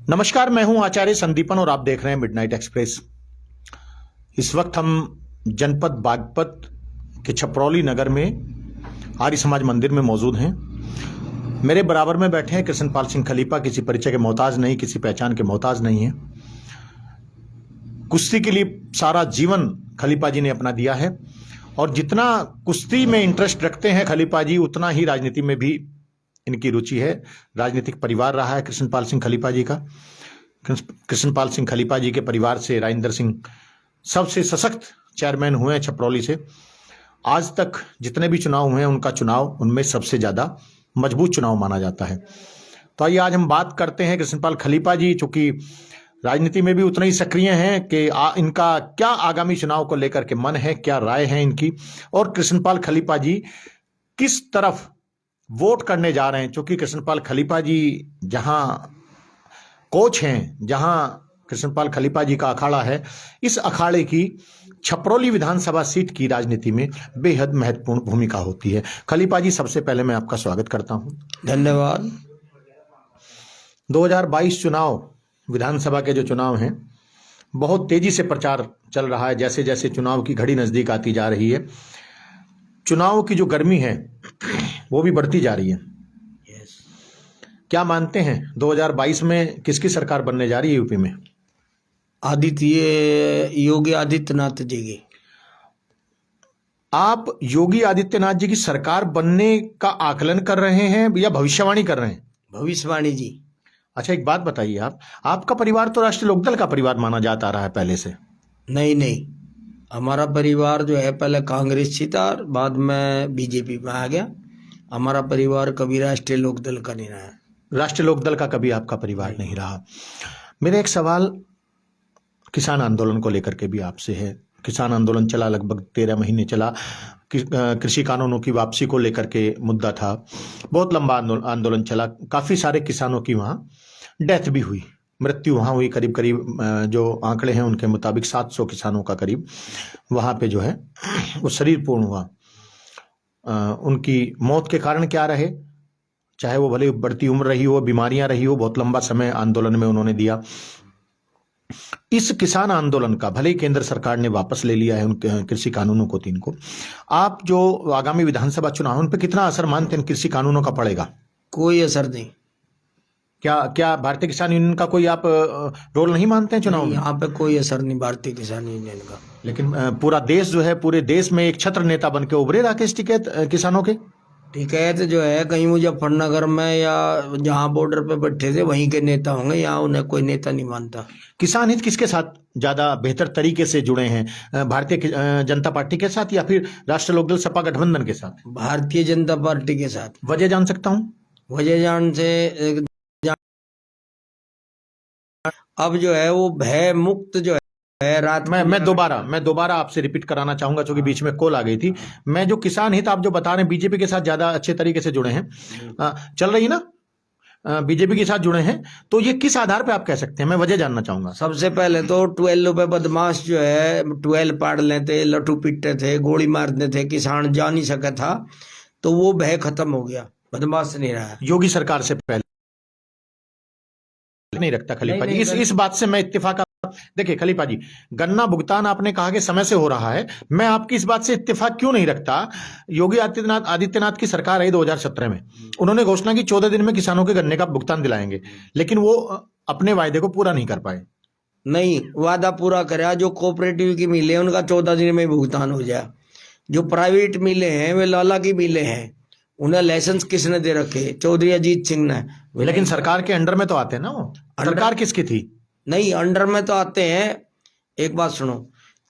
नमस्कार, मैं हूं आचार्य संदीपन और आप देख रहे हैं मिडनाइट एक्सप्रेस। इस वक्त हम जनपद बागपत के छपरौली नगर में आर्य समाज मंदिर में मौजूद हैं। मेरे बराबर में बैठे हैं कृष्णपाल सिंह खलीफा। किसी परिचय के मोहताज नहीं, किसी पहचान के मोहताज नहीं है। कुश्ती के लिए सारा जीवन खलीफा जी ने अपना दिया है और जितना कुश्ती में इंटरेस्ट रखते हैं खलीफा जी, उतना ही राजनीति में भी इनकी रुचि है। राजनीतिक परिवार रहा है कृष्णपाल सिंह खलीफा जी का। कृष्णपाल सिंह खलीफा जी के परिवार से राजेंद्र सिंह सबसे सशक्त चेयरमैन हुए हैं छपरौली से। आज तक जितने भी चुनाव हुए हैं उनका चुनाव उनमें सबसे ज़्यादा मजबूत चुनाव माना जाता है। तो आइए आज हम बात करते हैं कृष्णपाल खलीफा जी, चूँकि राजनीति में भी उतने ही सक्रिय हैं, कि इनका क्या आगामी चुनाव को लेकर के मन है, क्या राय है इनकी, और कृष्णपाल खलीफा जी किस तरफ वोट करने जा रहे हैं। क्योंकि कृष्णपाल खलीफा जी जहां कोच हैं, जहां कृष्णपाल खलीफा जी का अखाड़ा है, इस अखाड़े की छपरौली विधानसभा सीट की राजनीति में बेहद महत्वपूर्ण भूमिका होती है। खलीफा जी, सबसे पहले मैं आपका स्वागत करता हूं। धन्यवाद। 2022 चुनाव, विधानसभा के जो चुनाव हैं, बहुत तेजी से प्रचार चल रहा है। जैसे जैसे चुनाव की घड़ी नजदीक आती जा रही है, चुनाव की जो गर्मी है वो भी बढ़ती जा रही है। क्या मानते हैं 2022 में किसकी सरकार बनने जा रही है यूपी में? योगी आदित्यनाथ जी की। आप योगी आदित्यनाथ जी की सरकार बनने का आकलन कर रहे हैं या भविष्यवाणी कर रहे हैं? भविष्यवाणी जी। अच्छा, एक बात बताइए, आपका परिवार तो राष्ट्रीय लोकदल का परिवार माना जाता रहा है पहले से। नहीं, हमारा परिवार जो है पहले कांग्रेस से था, बाद में बीजेपी में आ गया। हमारा परिवार कभी राष्ट्रीय लोकदल का नहीं रहा। राष्ट्रीय लोकदल का कभी आपका परिवार नहीं रहा। मेरा एक सवाल किसान आंदोलन को लेकर के भी आपसे है। किसान आंदोलन चला, लगभग 13 महीने चला। कृषि कानूनों की वापसी को लेकर के मुद्दा था। बहुत लंबा आंदोलन चला। काफ़ी सारे किसानों की वहाँ डेथ भी हुई, मृत्यु वहाँ हुई। करीब करीब जो आंकड़े हैं उनके मुताबिक 700 किसानों का करीब वहाँ पे जो है वो शरीर पूर्ण हुआ। उनकी मौत के कारण क्या रहे, चाहे वो भले बढ़ती उम्र रही हो, बीमारियां रही हो, बहुत लंबा समय आंदोलन में उन्होंने दिया। इस किसान आंदोलन का भले ही केंद्र सरकार ने वापस ले लिया है उन कृषि कानूनों को 3 को, आप जो आगामी विधानसभा चुनाव उन पर कितना असर मानते हैं कृषि कानूनों का पड़ेगा? कोई असर नहीं। क्या भारतीय किसान यूनियन का कोई आप रोल नहीं मानते हैं चुनाव में? यहाँ पे कोई असर नहीं भारतीय किसान यूनियन का। लेकिन पूरा देश जो है, पूरे देश में एक छत्र नेता बन के उभरे राकेश टिकैत किसानों के। टिकैत जो है कहीं मुजफ्फरनगर में या जहाँ बॉर्डर पे बैठे थे वहीं के नेता होंगे, यहाँ उन्हें कोई नेता नहीं मानता। किसान हित किसके साथ ज्यादा बेहतर तरीके से जुड़े हैं, भारतीय जनता पार्टी के साथ या फिर राष्ट्रीय लोकदल सपा गठबंधन के साथ? भारतीय जनता पार्टी के साथ। वजह जान सकता हूँ? वजह अब जो है वो भय मुक्त जो है रात। मैं दोबारा आपसे रिपीट कराना चाहूंगा, क्योंकि बीच में कॉल आ गई थी। मैं जो किसान हित आप जो बता रहे हैं, बीजेपी के साथ ज्यादा अच्छे तरीके से जुड़े हैं, चल रही ना, बीजेपी के साथ जुड़े हैं, तो ये किस आधार पे आप कह सकते हैं? मैं वजह जानना चाहूंगा। सबसे पहले तो 12 पे बदमाश जो है 12 पाड़ लेते, लट्ठू पीटते थे, गोली मारते थे, किसान जा नहीं सका था, तो वो भय खत्म हो गया, बदमाश नहीं रहा। योगी सरकार से पहले नहीं रखता खलीफा जी, इस बात से मैं इत्तेफाक। देखिए खलीफा जी, गन्ना भुगतान आपने कहा कि समय से हो रहा है, मैं आपकी इस बात से इत्तेफाक क्यों नहीं रखता? योगी आदित्यनाथ की सरकार आई 2017 में, उन्होंने घोषणा की 14 दिन में किसानों के गन्ने का भुगतान दिलाएंगे, लेकिन वो अपने वायदे को पूरा नहीं कर पाए। नहीं, वादा पूरा करा। जो कोऑपरेटिव की मिले हैं उनका 14 दिन में भुगतान हो जाए। जो प्राइवेट मिले हैं वे लाला की मिले हैं, उन्हें लाइसेंस किसने दे रखे? चौधरी अजीत सिंह ने। लेकिन सरकार के अंडर में तो आते हैं ना वो। सरकार किसकी थी? नहीं, अंडर में तो आते हैं। एक बात सुनो,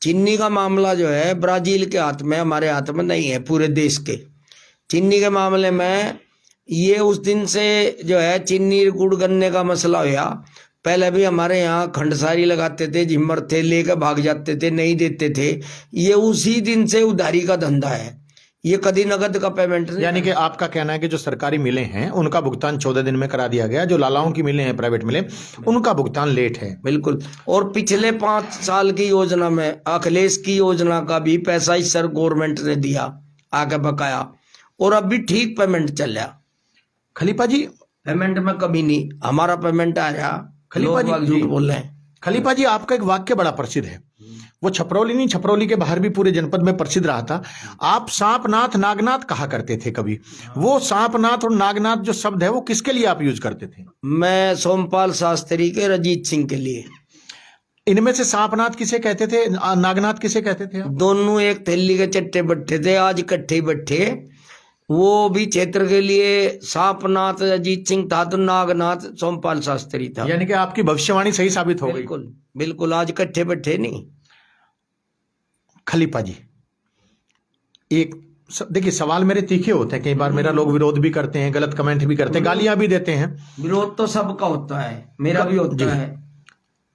चीनी का मामला जो है ब्राजील के हाथ में, हमारे हाथ में नहीं है, पूरे देश के। चीनी के मामले में ये उस दिन से जो है चीनी गुड़ गन्ने का मसला हुआ। पहले भी हमारे यहाँ खंडसारी लगाते थे, जिम्मर थे, लेकर भाग जाते थे, नहीं देते थे। ये उसी दिन से उधारी का धंधा है, ये कभी नगद का पेमेंट नहीं। यानी कि आपका कहना है कि जो सरकारी मिलें हैं उनका भुगतान 14 दिन में करा दिया गया, जो लालाओं की मिलें हैं, प्राइवेट मिलें, उनका भुगतान लेट है। बिल्कुल। और पिछले 5 साल की योजना में अखिलेश की योजना का भी पैसा इस सर गवर्नमेंट ने दिया, आगे बकाया, और अब भी ठीक पेमेंट चल रहा। खलीफा जी, पेमेंट में कभी नहीं, हमारा पेमेंट आ रहा खलीफा लोग जी झूठ बोल रहे हैं। खलीफा जी, आपका एक वाक्य बड़ा प्रसिद्ध है, वो छपरौली नहीं, छपरौली के बाहर भी पूरे जनपद में प्रसिद्ध रहा था। आप सांपनाथ नागनाथ कहा करते थे कभी, वो सांपनाथ और नागनाथ जो शब्द है वो किसके लिए आप यूज करते थे? मैं सोमपाल शास्त्री के रजीत सिंह के लिए। इनमें से सांपनाथ किसे कहते थे, नागनाथ किसे कहते थे आप? दोनों एक थैली के चट्टे बैठे थे, आज इकट्ठे ही बैठे। वो भी क्षेत्र के लिए सांपनाथ अजीत सिंह था, तो नागनाथ सोमपाल शास्त्री था। यानी कि आपकी भविष्यवाणी सही साबित हो गई। बिल्कुल बिल्कुल, आज इकट्ठे बैठे नहीं। खलीफा जी, एक देखिए, सवाल मेरे तीखे होते हैं, कई बार मेरा लोग विरोध भी करते हैं, गलत कमेंट भी करते हैं, गालियां भी देते हैं। विरोध तो सबका होता है, मेरा भी होता है।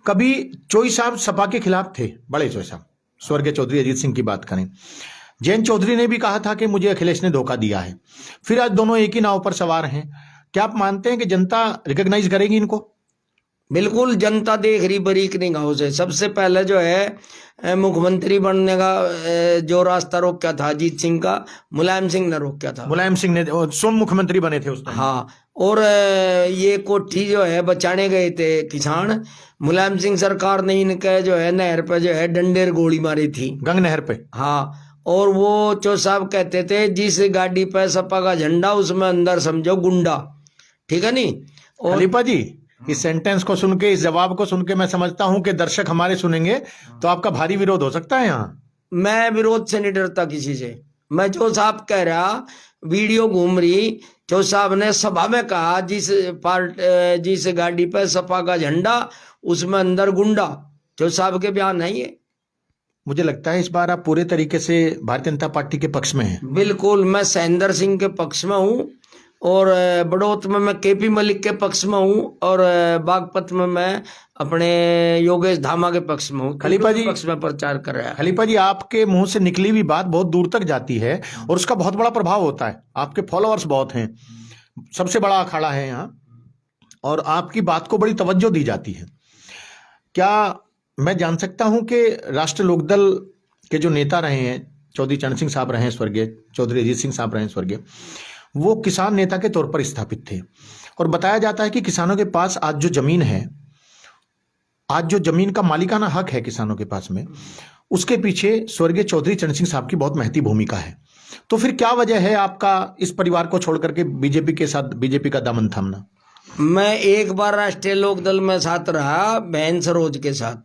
कभी चौधरी साहब सपा के खिलाफ थे, बड़े चौधरी साहब, स्वर्गीय चौधरी अजीत सिंह की बात करें, जयंत चौधरी ने भी कहा था कि मुझे अखिलेश ने धोखा दिया है। फिर आज दोनों एक ही नाव पर सवार हैं। क्या आप मानते हैं कि जनता रिकॉग्नाइज करेगी इनको? बिल्कुल, जनता देख रही बरीक निगाहों से। सबसे पहले जो है मुख्यमंत्री बनने का जो रास्ता रोका था अजीत सिंह का, मुलायम सिंह ने रोका था। मुलायम सिंह ने स्वयं मुख्यमंत्री बने थे उस टाइम। हाँ, और ये कोठी जो है बचाने गए थे किसान, मुलायम सिंह सरकार ने इनके जो है नहर पे जो है डंडेर गोली मारी थी, गंग नहर पे। हाँ, और वो चो साहब कहते थे जिस गाड़ी पे सपा का झंडा उसमें अंदर समझो गुंडा, ठीक है नहीं। और खलीफा जी, इस सेंटेंस को सुन के, इस जवाब को सुन के मैं समझता हूं कि दर्शक हमारे सुनेंगे तो आपका भारी विरोध हो सकता है यहाँ। मैं विरोध से नहीं डरता किसी से। मैं जो साहब कह रहा, वीडियो घूम रही, जो साहब ने सभा में कहा जिस गाड़ी पे सपा का झंडा उसमें अंदर गुंडा, जो साहब के बयान है ये। मुझे लगता है इस बार आप पूरे तरीके से भारतीय जनता पार्टी के पक्ष में हैं। बिल्कुल, मैं सैंदर सिंह के पक्ष में हूँ, और बड़ौत में मैं केपी मलिक के पक्ष में हूँ, और बागपत में मैं अपने योगेश धामा के पक्ष में हूँ। खलीफा जी पक्ष में प्रचार कर रहा है। खलीफा जी, आपके मुंह से निकली हुई बात बहुत दूर तक जाती है और उसका बहुत बड़ा प्रभाव होता है। आपके फॉलोअर्स बहुत हैं, सबसे बड़ा अखाड़ा है यहाँ, और आपकी बात को बड़ी तवज्जो दी जाती है। क्या मैं जान सकता हूं कि राष्ट्रीय लोकदल के जो नेता रहे हैं, चौधरी चरण सिंह साहब रहे हैं स्वर्गीय, चौधरी अजीत सिंह साहब रहे हैं स्वर्गीय, वो किसान नेता के तौर पर स्थापित थे, और बताया जाता है कि किसानों के पास आज जो जमीन है, आज जो जमीन का मालिकाना हक है किसानों के पास में, उसके पीछे स्वर्गीय चौधरी चरण सिंह साहब की बहुत महती भूमिका है। तो फिर क्या वजह है आपका इस परिवार को छोड़ करके बीजेपी के साथ, बीजेपी का दामन थामना? मैं एक बार राष्ट्रीय लोकदल में साथ रहा, बहन सरोज के साथ,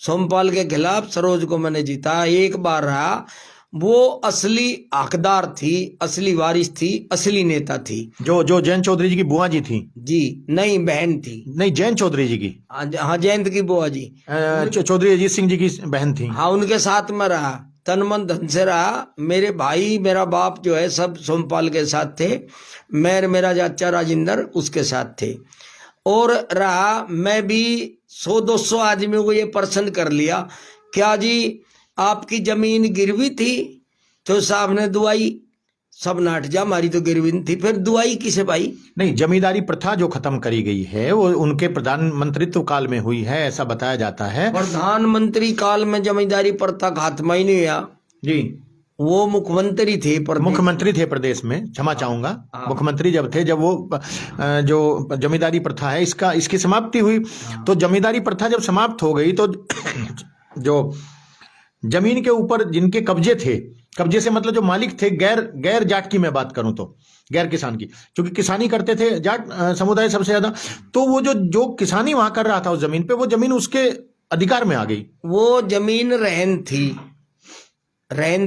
सोमपाल के खिलाफ सरोज को मैंने जीता। एक बार रहा, वो असली हकदार थी, असली वारिस थी, असली नेता थी। जो जयंत चौधरी जी की बुआ जी थी? जी नहीं, बहन थी। नहीं, जयंत चौधरी जी की। हाँ, जयंत की बुआ जी, चौधरी अजीत सिंह जी की बहन थी। हाँ, उनके साथ में रहा, तन मन धन से रहा। मेरे भाई, मेरा बाप जो है सब सोमपाल के साथ थे। मेरा चाचा राजेंद्र उसके साथ थे। और रहा, मैं भी 100-200 आदमियों को ये प्रश्न कर लिया, क्या जी आपकी जमीन गिरवी थी? तो साहब ने दुआई, सब नाट जा, हमारी तो गिरवी नहीं थी। फिर दुआई किसे भाई? नहीं, जमींदारी प्रथा जो खत्म करी गई है वो उनके प्रधानमंत्रित्व काल में हुई है, ऐसा बताया जाता है। प्रधानमंत्री काल में जमींदारी प्रथा खात्मा ही नहीं हुआ जी। वो मुख्यमंत्री थे, मुख्यमंत्री थे प्रदेश में, क्षमा चाहूंगा, मुख्यमंत्री जब थे, जब वो जो जमींदारी प्रथा है इसकी समाप्ति हुई। तो जमींदारी प्रथा जब समाप्त हो गई तो जो जमीन के ऊपर जिनके कब्जे थे, कब्जे से मतलब जो मालिक थे, गैर जाट की मैं बात करूं तो गैर किसान की, क्योंकि किसानी करते थे जाट समुदाय सबसे ज्यादा, तो वो जो किसानी वहां कर रहा था उस जमीन पे, वो जमीन उसके अधिकार में आ गई। वो जमीन रहन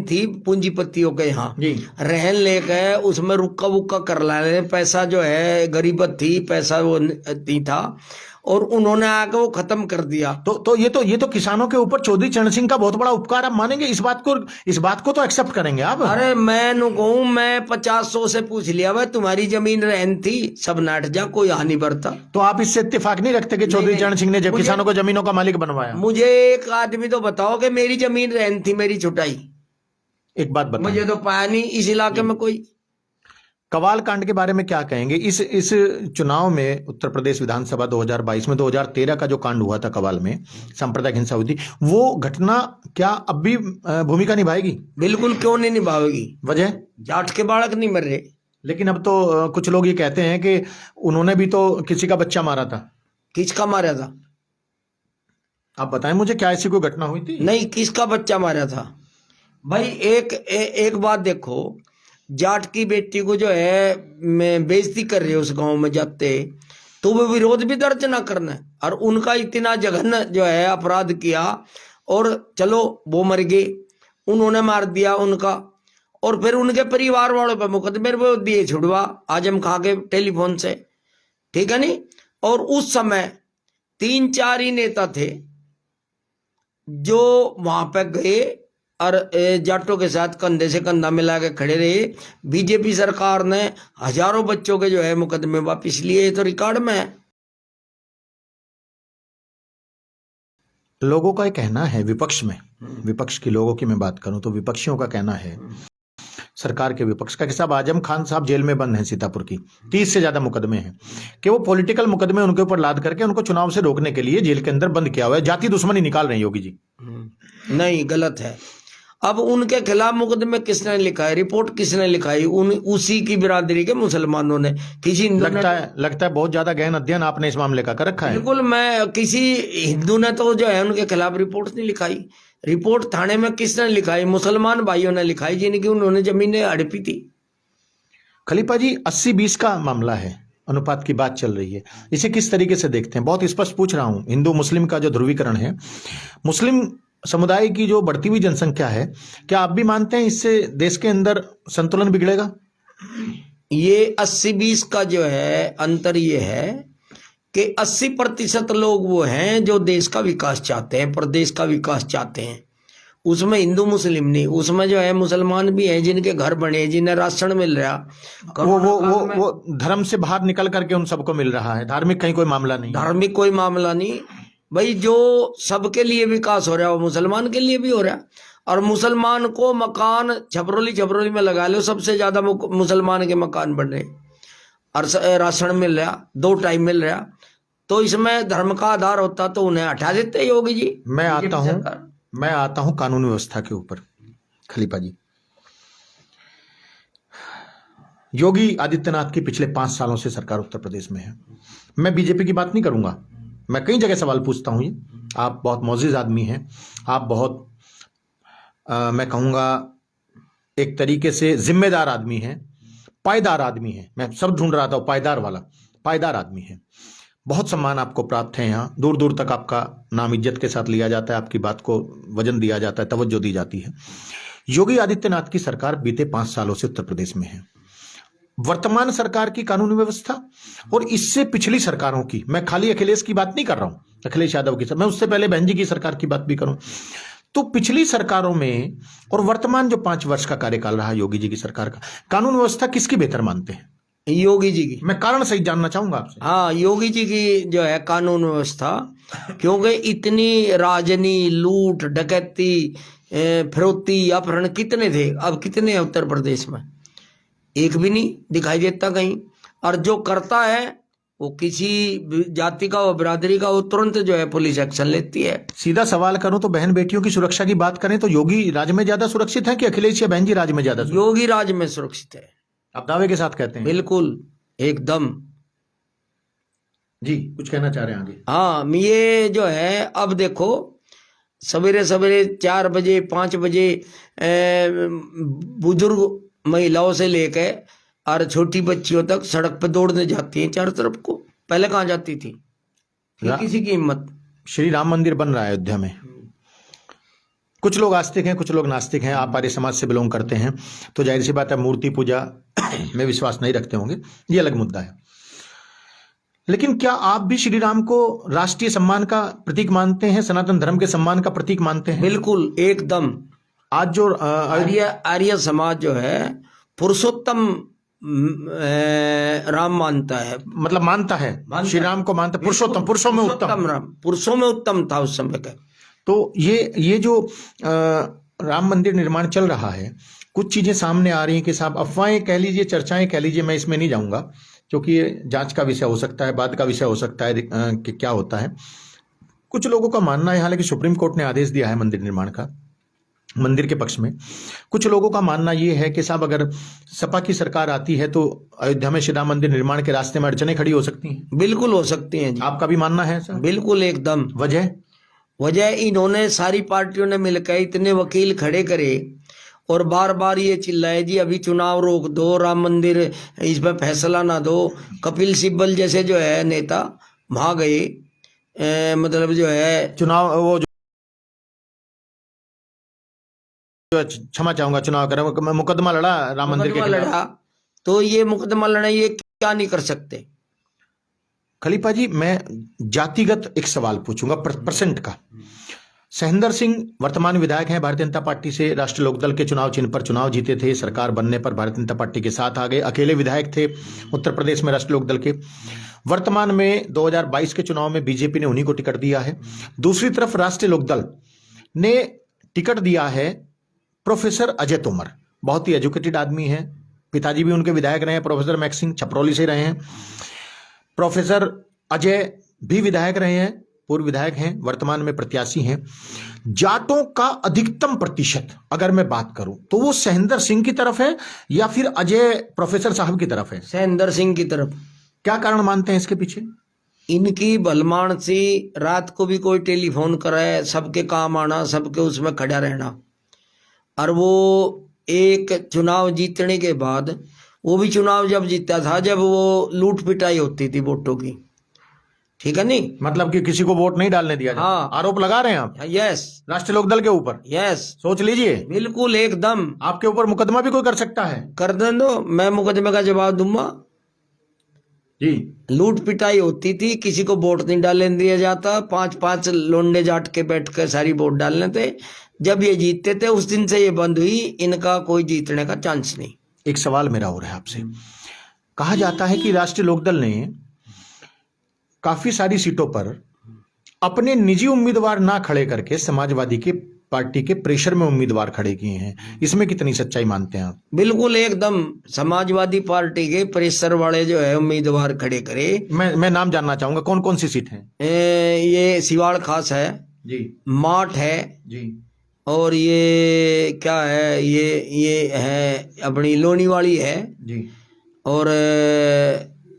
थी पूंजीपतियों के यहाँ, रहन लेके उसमें रुक्का वुक्का कर लाने, पैसा जो है गरीबत थी, पैसा वो नहीं था, और उन्होंने आके वो खत्म कर दिया। तो ये तो किसानों के ऊपर चौधरी चरण सिंह का बहुत बड़ा उपकार आप मानेंगे, इस बात को तो एक्सेप्ट करेंगे आप? अरे मैं नु कहूं, मैं 50-100 से पूछ लिया, भाई तुम्हारी जमीन रहन थी, सब नाट जा, कोई हानि बरता। तो आप इससे इत्तेफाक नहीं रखते कि चौधरी चरण सिंह ने जब किसानों को जमीनों का मालिक बनवाया? मुझे एक आदमी तो बताओ कि मेरी जमीन रहन थी, मेरी छुटाई। एक बात बताओ, मुझे तो पाया नहीं इस इलाके में कोई। कवाल कांड के बारे में क्या कहेंगे? इस चुनाव में उत्तर प्रदेश विधानसभा 2022 में 2013 का जो कांड हुआ था कवाल में, सांप्रदायिक हिंसा हुई थी, वो घटना क्या अब भी भूमिका निभाएगी? बिल्कुल, क्यों नहीं निभाएगी? वजह? जाट के बालक नहीं मर रहे। लेकिन अब तो कुछ लोग ये कहते हैं कि उन्होंने भी तो किसी का बच्चा मारा था। किसका मारा था? आप बताएं मुझे, क्या ऐसी कोई घटना हुई थी? नहीं, किसका बच्चा मारा था भाई? एक बात देखो, जाट की बेटी को जो है मैं बेइज्जती कर रही है उस गांव में जाते, तो वो विरोध भी दर्ज ना करना है। और उनका इतना जघन्य जो है अपराध किया, और चलो वो मर गए, उन्होंने मार दिया उनका, और फिर उनके परिवार वालों पे मुकदमे वो दिए छुड़वा आजम खां के टेलीफोन से, ठीक है नहीं? और उस समय 3-4 ही नेता थे जो वहां पे गए और जाटों के साथ कंधे से कंधा मिला के खड़े रहे। बीजेपी सरकार ने हजारों बच्चों के जो है मुकदमे वापिस लिए, ये तो रिकॉर्ड में है। लोगों का ये कहना है, विपक्ष के लोगों की मैं बात करूं तो विपक्षियों का कहना है, सरकार के विपक्ष का, कि साहब आजम खान साहब जेल में बंद हैं सीतापुर की, 30 से ज्यादा मुकदमे हैं, कि वो पॉलिटिकल मुकदमे उनके ऊपर लाद करके उनको चुनाव से रोकने के लिए जेल के अंदर बंद किया हुआ है, जाति दुश्मनी निकाल रहे हैं योगी जी। नहीं, गलत है। अब उनके खिलाफ मुकदमे किसने लिखा है, रिपोर्ट किसने लिखाई? उसी की बिरादरी के मुसलमानों ने। किसी हिंदू लगता है बहुत ज्यादा गहन अध्ययन आपने इस मामले का कर रखा है। बिल्कुल, मैं किसी हिंदू ने तो जो है उनके खिलाफ रिपोर्ट नहीं लिखाई। रिपोर्ट थाने में किसने लिखाई? मुसलमान भाइयों ने लिखाई, जिनकी उन्होंने जमीनें हड़पी थी। खलीफा जी, 80-20 का मामला है, अनुपात की बात चल रही है, इसे किस तरीके से देखते हैं? बहुत स्पष्ट पूछ रहा हूं, हिंदू मुस्लिम का जो ध्रुवीकरण है, मुस्लिम समुदाय की जो बढ़ती हुई जनसंख्या है, क्या आप भी मानते हैं इससे देश के अंदर संतुलन बिगड़ेगा? ये 80-20 का जो है अंतर ये है कि 80% लोग वो हैं जो देश का विकास चाहते हैं, प्रदेश का विकास चाहते हैं। उसमें हिंदू मुस्लिम नहीं, उसमें जो है मुसलमान भी हैं, जिनके घर बने, जिन्हें राशन मिल रहा। वो धर्म से बाहर निकल करके उन सबको मिल रहा है, धार्मिक कहीं कोई मामला नहीं, धार्मिक कोई मामला नहीं भाई। जो सबके लिए विकास हो रहा है वो मुसलमान के लिए भी हो रहा है। और मुसलमान को मकान छपरोली में लगा लो, सबसे ज्यादा मुसलमान के मकान बन रहे, और राशन मिल रहा, 2 टाइम मिल रहा। तो इसमें धर्म का आधार होता तो उन्हें हटा देते योगी जी। मैं आता हूं कानून व्यवस्था के ऊपर। खलीफा जी, योगी आदित्यनाथ की पिछले 5 सालों से सरकार उत्तर प्रदेश में है। मैं बीजेपी की बात नहीं करूंगा, मैं कई जगह सवाल पूछता हूं। आप बहुत मौजिज आदमी हैं, आप बहुत मैं कहूंगा एक तरीके से जिम्मेदार आदमी हैं, पायदार आदमी हैं। मैं सब ढूंढ रहा था, पायदार आदमी हैं। बहुत सम्मान आपको प्राप्त है, यहाँ दूर दूर तक आपका नाम इज्जत के साथ लिया जाता है, आपकी बात को वजन दिया जाता है, तवज्जो दी जाती है। योगी आदित्यनाथ की सरकार बीते 5 सालों से उत्तर प्रदेश में है। वर्तमान सरकार की कानून व्यवस्था और इससे पिछली सरकारों की, मैं खाली अखिलेश की बात नहीं कर रहा हूं, अखिलेश यादव की, मैं उससे पहले बहन जी की सरकार की बात भी करूं, तो पिछली सरकारों में और वर्तमान जो 5 वर्ष का कार्यकाल रहा योगी जी की सरकार का, कानून व्यवस्था किसकी बेहतर मानते हैं? योगी जी की। मैं कारण सही जानना चाहूंगा आपसे। हाँ, योगी जी की जो है कानून व्यवस्था, क्योंकि इतनी राजनी, लूट, डकैती, फिरौती, अपहरण कितने थे, अब कितने हैं उत्तर प्रदेश में? एक भी नहीं दिखाई देता कहीं। और जो करता है वो किसी जाति का, वो बिरादरी का, वो तुरंत जो है पुलिस एक्शन लेती है। सीधा सवाल करूं तो बहन बेटियों की सुरक्षा की बात करें तो योगी राज्य में ज्यादा सुरक्षित है कि अखिलेश या बहन जी राज्य में ज्यादा? योगी राज्य में सुरक्षित है, आप दावे के साथ कहते हैं? बिल्कुल, एकदम। जी, कुछ कहना चाह रहे हैं आगे? हाँ, ये जो है अब देखो, सवेरे सवेरे 4 बजे 5 बजे बुजुर्ग महिलाओं से लेकर और छोटी बच्चियों तक सड़क पर दौड़ने जाती हैं चारों तरफ को। पहले कहाँ जाती थी? किसी की हिम्मत। श्री राम मंदिर बन रहा है अयोध्या में, कुछ लोग आस्तिक हैं, कुछ लोग नास्तिक हैं। आप आर्य समाज से बिलोंग करते हैं तो जाहिर सी बात है मूर्ति पूजा में विश्वास नहीं रखते होंगे, ये अलग मुद्दा है। लेकिन क्या आप भी श्री राम को राष्ट्रीय सम्मान का प्रतीक मानते हैं, सनातन धर्म के सम्मान का प्रतीक मानते हैं? बिल्कुल, एकदम। आज जो आर्य समाज जो है पुरुषोत्तम राम मानता है, मतलब मानता है श्री राम को, मानता पुरुषोत्तम, पुरुषों में उत्तम राम, पुरुषों में उत्तम था उस समय का। तो ये जो राम मंदिर निर्माण चल रहा है, कुछ चीजें सामने आ रही हैं कि साहब अफवाहें कह लीजिए, चर्चाएं कह लीजिए, मैं इसमें नहीं जाऊंगा क्योंकि ये जांच का विषय हो सकता है, बाद का विषय हो सकता है कि क्या होता है। कुछ लोगों का मानना है, हालांकि सुप्रीम कोर्ट ने आदेश दिया है मंदिर निर्माण का, मंदिर के पक्ष में। कुछ लोगों का मानना यह है कि साहब अगर सपा की सरकार आती है तो अयोध्या में श्री राम मंदिर निर्माण के रास्ते में अड़चनें खड़ी हो सकती हैं। बिल्कुल हो सकती हैं जी, आपका भी मानना है सर? बिल्कुल एकदम। वजह इन्होंने सारी पार्टियों ने मिलकर इतने वकील खड़े करे और बार बार ये चिल्लाए जी अभी चुनाव रोक दो, राम मंदिर इस पर फैसला ना दो। कपिल सिब्बल जैसे जो है नेता वहां गए, मतलब जो है चुनाव वो क्षमा चाहूंगा, चुनाव कर मुकदमा लड़ा राम मंदिर के खिलाफ। लड़ा, तो ये मुकदमा लड़ा, ये क्या नहीं कर सकते। खलीफा जी, मैं जातिगत एक सवाल पूछूंगा परसेंट का। सहेंद्र सिंह वर्तमान विधायक हैं भारतीय जनता पार्टी से, राष्ट्रीय लोकदल के चुनाव चिन्ह पर चुनाव जीते थे, सरकार बनने पर भारतीय जनता पार्टी के साथ आ गए, अकेले विधायक थे उत्तर प्रदेश में राष्ट्रीय लोकदल के। वर्तमान में 2022 के चुनाव में बीजेपी ने उन्हीं को टिकट दिया है। दूसरी तरफ राष्ट्रीय लोकदल ने टिकट दिया है प्रोफेसर अजय तोमर, बहुत ही एजुकेटेड आदमी हैं, पिताजी भी उनके विधायक रहे हैं, प्रोफेसर मैक्सिंग छपरौली से रहे हैं। प्रोफेसर अजय भी विधायक रहे हैं, पूर्व विधायक हैं, वर्तमान में प्रत्याशी हैं। जाटों का अधिकतम प्रतिशत अगर मैं बात करूं तो वो सहेंद्र सिंह की तरफ है या फिर अजय प्रोफेसर साहब की तरफ है? सहेंद्र सिंह की तरफ। क्या कारण मानते हैं इसके पीछे? इनकी भलमान से रात को भी कोई टेलीफोन करे, सबके काम आना, सबके उसमें खड़ा रहना। और वो एक चुनाव जीतने के बाद, वो भी चुनाव जब जीता था जब वो लूट पिटाई होती थी वोटों की, ठीक है नहीं, मतलब कि किसी को वोट नहीं डालने दिया। हाँ, आरोप लगा रहे हैं आप? यस, राष्ट्रीय लोकदल के ऊपर? यस, सोच लीजिए। बिल्कुल एकदम। आपके ऊपर मुकदमा भी कोई कर सकता है? कर दे दो, मैं मुकदमे का जवाब दूंगा जी। लूट पिटाई होती थी, किसी को वोट नहीं डालने दिया जाता, 5-5 लोंडे जाट के बैठ कर सारी वोट डालने थे। जब ये जीतते थे उस दिन से ये बंद हुई, इनका कोई जीतने का चांस नहीं। एक सवाल मेरा और है आपसे। कहा जाता है कि राष्ट्रीय लोकदल ने काफी सारी सीटों पर अपने निजी उम्मीदवार ना खड़े करके समाजवादी की पार्टी के प्रेशर में उम्मीदवार खड़े किए हैं, इसमें कितनी सच्चाई मानते हैं आप? बिल्कुल एकदम, समाजवादी पार्टी के प्रेशर वाले जो है उम्मीदवार खड़े करे। मैं नाम जानना चाहूंगा, कौन कौन सी सीट है? ये सिवाड़ खास है जी, माठ है जी, और ये क्या है, ये है अपनी लोनी वाली है जी, और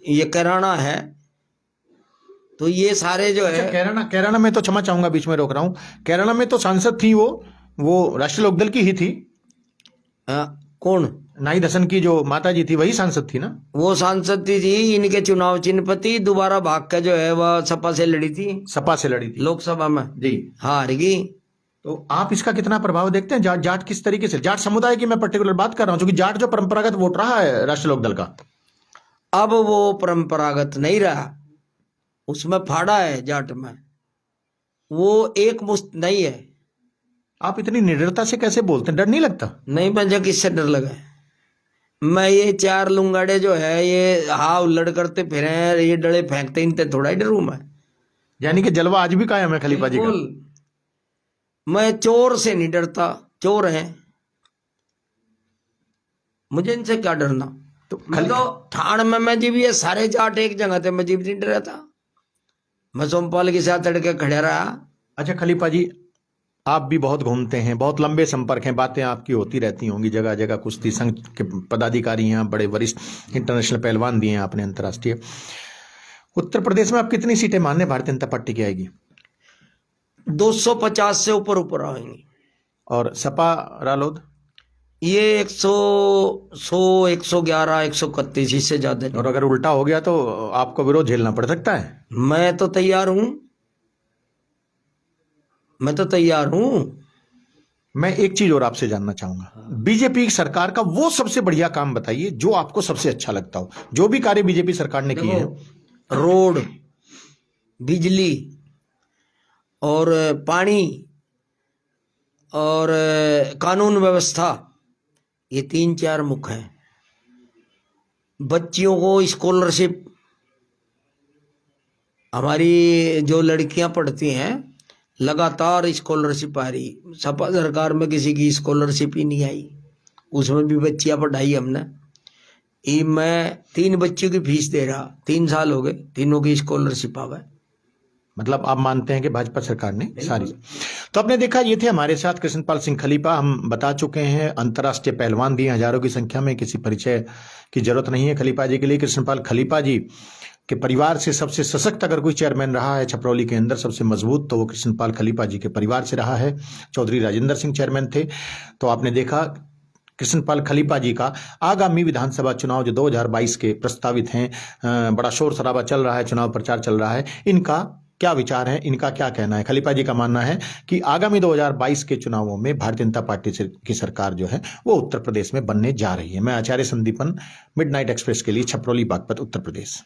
ये कैराना है। तो ये सारे जो है कैराना में तो क्षमा चाहूंगा बीच में रोक रहा हूं, कैराना में तो सांसद थी वो राष्ट्रीय लोकदल की ही थी। कौन? नाई दसन की जो माता जी थी वही सांसद थी ना? वो सांसद थी, इनके चुनाव चिन्ह पति दोबारा भाग का जो है वह सपा से लड़ी थी। सपा से लड़ी थी लोकसभा में जी, हार गई। तो आप इसका कितना प्रभाव देखते हैं? जाट किस तरीके से, जाट समुदाय की मैं पर्टिकुलर बात कर रहा हूं, क्योंकि जाट जो परंपरागत वोट रहा है राष्ट्रीय लोकदल का, अब वो परंपरागत नहीं रहा, उसमें फाड़ा है जाट में, वो एक मुश्त नहीं है। आप इतनी निडरता से कैसे बोलते हैं? डर नहीं लगता? नहीं, मुझे किससे डर लगा? मैं ये 4 लुंगाड़े जो है ये हाँ उल्लड़ करते फिरे, ये डले फेंकते, इनते थोड़ा ही डरूं मैं। यानी कि जलवा आज भी कायम है खलीफा जी का? मैं चोर से नहीं डरता, चोर हैं, मुझे इनसे क्या डरना। तो ठाण में मैं जीव ये सारे जाट एक जगह थे, मैं जीव नहीं डरा था, मैं सोमपाल के साथ लड़के खड़े रहा। अच्छा खलीफा जी, आप भी बहुत घूमते हैं, बहुत लंबे संपर्क हैं, बातें आपकी होती रहती होंगी, जगह जगह कुश्ती संघ के पदाधिकारी हैं, बड़े वरिष्ठ इंटरनेशनल पहलवान दिए हैं आपने अंतर्राष्ट्रीय। उत्तर प्रदेश में आप कितनी सीटें मानने भारतीय जनता पार्टी की आएगी? 250 से ऊपर आएंगी। और सपा रालोद? ये 100, 111, 131 इससे ज्यादा। और अगर उल्टा हो गया तो आपको विरोध झेलना पड़ सकता है? मैं तो तैयार हूं, मैं तो तैयार हूं। मैं एक चीज और आपसे जानना चाहूंगा, बीजेपी की सरकार का वो सबसे बढ़िया काम बताइए जो आपको सबसे अच्छा लगता हो, जो भी कार्य बीजेपी सरकार ने किए हैं। रोड, बिजली और पानी और कानून व्यवस्था, ये 3-4 मुख्य हैं। बच्चियों को स्कॉलरशिप, हमारी जो लड़कियां पढ़ती हैं लगातार स्कॉलरशिप आ रही, सपा सरकार में किसी की स्कॉलरशिप ही नहीं आई, उसमें भी बच्चियां पढ़ाई हमने। मैं 3 बच्चियों की फीस दे रहा, 3 साल हो गए, तीनों की स्कॉलरशिप आ गए। मतलब आप मानते हैं कि भाजपा सरकार ने सारी। तो आपने देखा, ये थे हमारे साथ कृष्णपाल सिंह खलीपा। हम बता चुके हैं, अंतर्राष्ट्रीय पहलवान भी हैं हजारों की संख्या में, किसी परिचय की जरूरत नहीं है खलीपा जी के लिए। कृष्णपाल खलीपा जी के परिवार से सबसे सशक्त अगर कोई चेयरमैन रहा है छपरौली के अंदर, सबसे मजबूत, तो वो कृष्णपाल खलीपा जी के परिवार से रहा है। चौधरी राजेंद्र सिंह चेयरमैन थे। तो आपने देखा कृष्णपाल खलीपा जी का आगामी विधानसभा चुनाव जो 2022 के प्रस्तावित हैं, बड़ा शोर शराबा चल रहा है, चुनाव प्रचार चल रहा है, इनका क्या विचार है, इनका क्या कहना है। खलीपा जी का मानना है कि आगामी 2022 के चुनावों में भारतीय जनता पार्टी की सरकार जो है वो उत्तर प्रदेश में बनने जा रही है। मैं आचार्य संदीपन, मिडनाइट एक्सप्रेस के लिए, छपरौली बागपत, उत्तर प्रदेश।